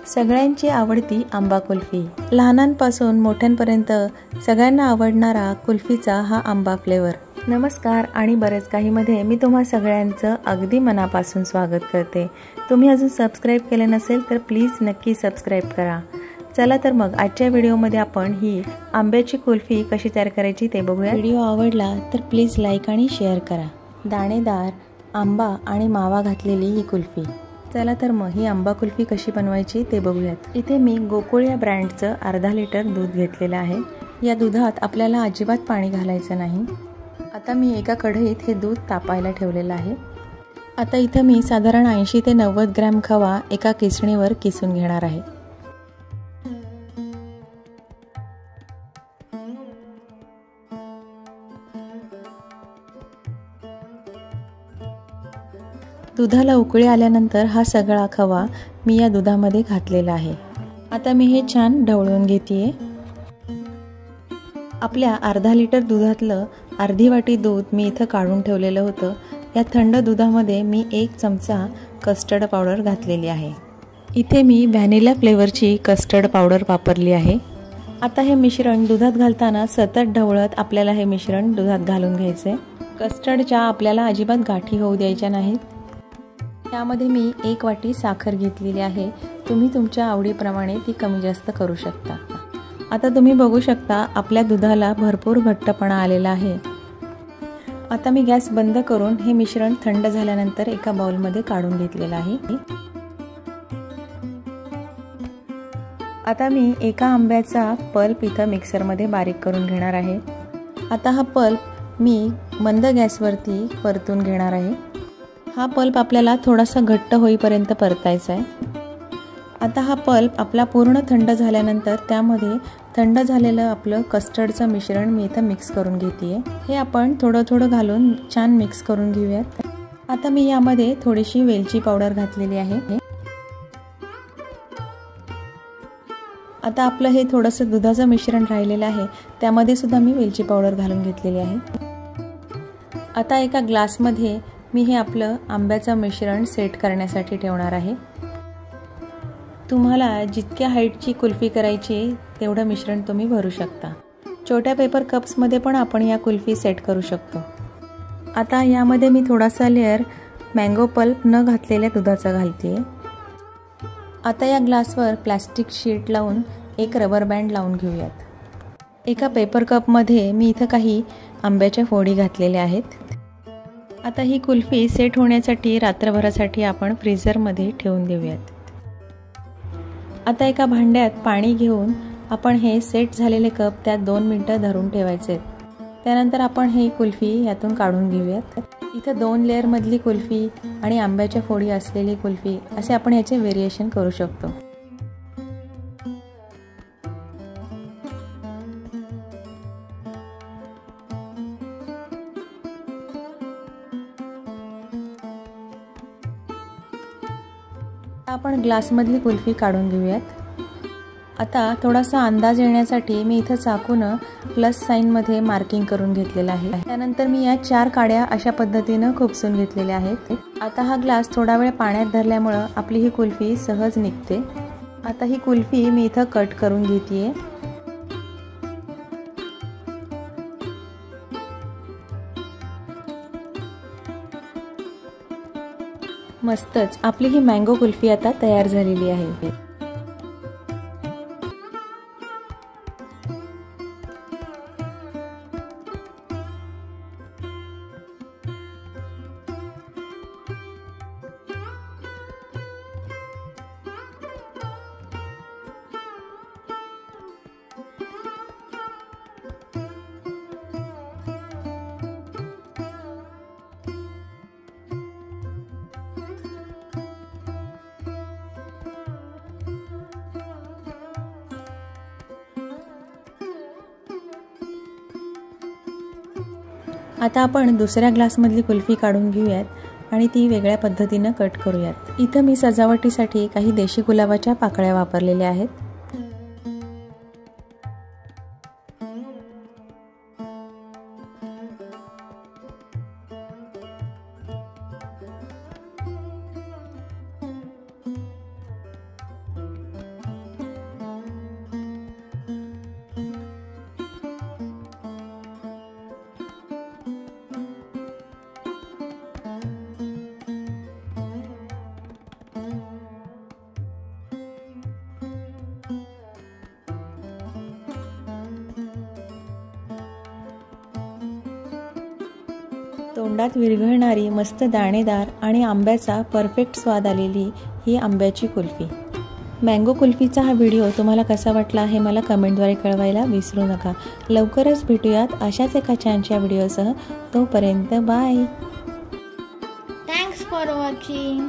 सगळ्यांची आवडती आंबा कुल्फी, लहानांपासून मोठ्यांपर्यंत सगळ्यांना आवडणारा कुल्फीचा हा आंबा फ्लेवर। नमस्कार आणि बरेच काही मध्ये मी तुम्हा सगळ्यांचं अगदी मनापासून स्वागत करते। तुम्ही अजून सबस्क्राइब केले नसेल तर प्लीज नक्की सबस्क्राइब करा। चला तर मग आजच्या व्हिडिओमध्ये आपण ही आंब्याची कुल्फी कशी तयार करायची ते बघूया। व्हिडिओ आवडला तर प्लीज लाईक आणि शेअर करा। दाणेदार आंबा आणि मावा घातलेली ही कुल्फी। चला तर मग ही आंबा कुल्फी कशी बनवायची ते बघूयात। इथे मी गोकुळ या ब्रँडचं अर्धा लिटर दूध घेतलेलं आहे। या दुधात आपल्याला अजिबात पाणी घालायचं नाही। आता मी एका कढईत हे दूध तापायला ठेवलेलं आहे। आता इथे मी साधारण 80 ते 90 ग्रॅम खवा एका किसणीवर किसून घेणार आहे। दुधाला उकळी आल्यानंतर हा सगळा खवा मी या दुधामध्ये घातलेला आहे। आता मी हे छान ढवळून घेतेय। आपल्या अर्धा लिटर दुधातलं अर्धी वाटी दूध मी इथं काढून ठेवलेलं होतं। या थंड दुधामध्ये मी 1 चमचा कस्टर्ड पावडर घातलेली आहे। इथे मी व्हॅनिला फ्लेवरची कस्टर्ड पावडर वापरली आहे। आता हे मिश्रण दुधात घालताना सतत ढवळत आपल्याला हे मिश्रण दुधात घालून घ्यायचे। कस्टर्डच्या आपल्याला अजिबात गाठी होऊ द्यायच्या नाहीत। त्यामध्ये मी 1 वाटी साखर घेतलेली आहे। तुम्ही तुमच्या आवडीप्रमाणे ती कमी जास्त करू शकता। आता तुम्ही बघू शकता आपल्या दुधाला भरपूर घट्टपणा आलेला आहे। आता मी गॅस बंद करून हे मिश्रण थंड झाल्यानंतर एका बाउलमध्ये काढून घेतलेलं आहे। आता मी एका आंब्याचा पल्प इथं मिक्सरमध्ये बारीक करून घेणार आहे। आता हा पल्प मी मंद गॅसवरती परतून घेणार आहे। हा पल्प आपल्याला थोडासा घट्ट होईपर्यंत परतायचा आहे। आता हा पल्प आपला पूर्ण थंड झाल्यानंतर त्यामध्ये थंड झालेलं आपलं कस्टर्डचं मिश्रण मी इथं मिक्स करून घेतेय। हे आपण थोडं थोडं घालून छान मिक्स करून घेऊयात। आता मी यामध्ये थोडीशी वेलची पावडर घातलेली आहे। आता आपलं हे थोडंसं दुधाचं मिश्रण राहिलेलं आहे त्यामध्ये सुद्धा मी वेलची पावडर घालून घेतलेली आहे। आता एका ग्लासमध्ये मी हे आपलं आंब्याचं मिश्रण सेट करण्यासाठी ठेवणार आहे। तुम्हाला जितक्या हाईटची कुल्फी करायची तेवढं मिश्रण तुम्ही भरू शकता। छोट्या पेपर कप्समध्ये पण आपण या कुल्फी सेट करू शकतो। आता यामध्ये मी थोडासा लेअर मँगो पल्प न घातलेल्या दुधाचा घालते। आता या ग्लासवर प्लास्टिक शीट लावून एक रबर बँड लावून घेऊयात। एका पेपर कपमध्ये मी इथं काही आंब्याच्या फोडी घातलेल्या आहेत। आता ही कुल्फी सेट होण्यासाठी रात्रभरासाठी आपण फ्रीझरमध्ये ठेवून देऊयात। आता एका भांड्यात पाणी घेऊन आपण हे सेट झालेले कप त्यात 2 मिनिटं धरून ठेवायचे। त्यानंतर आपण हे कुल्फी यातून काढून घेऊयात। इथं 2 लेअर मधली कुल्फी आणि आंब्याच्या फोडी असलेली कुल्फी असे आपण याचे व्हेरिएशन करू शकतो। आपण ग्लासमधली कुल्फी काढून घेऊयात। आता थोडासा अंदाज येण्यासाठी मी इथं चाकून प्लस साइन मध्ये मार्किंग करून घेतलेलं आहे। त्यानंतर मी या 4 काड्या अशा पद्धतीने खुपसून घेतलेल्या आहेत। आता हा ग्लास थोडा वेळ पाण्यात धरल्यामुळे आपली ही कुल्फी सहज निघते। आता ही कुल्फी मी इथं कट करून घेतेय। मस्तच आपली ही मँगो कुल्फी आता तयार झालेली आहे। आता आपण दुसऱ्या ग्लासमधली कुल्फी काढून घेऊयात आणि ती वेगळ्या पद्धतीने कट करूयात। इथं मी सजावटीसाठी काही देशी गुलाबाच्या पाकळ्या वापरलेल्या आहेत। तोंडात विरघळणारी मस्त दाणेदार आणि आंब्याचा परफेक्ट स्वाद आलेली ही आंब्याची कुल्फी। मँगो कुल्फीचा हा व्हिडिओ तुम्हाला कसा वाटला हे मला कमेंटद्वारे कळवायला विसरू नका। लवकरच भेटूयात अशाच एका छानशा व्हिडिओसह। तोपर्यंत बाय। Thanks for watching.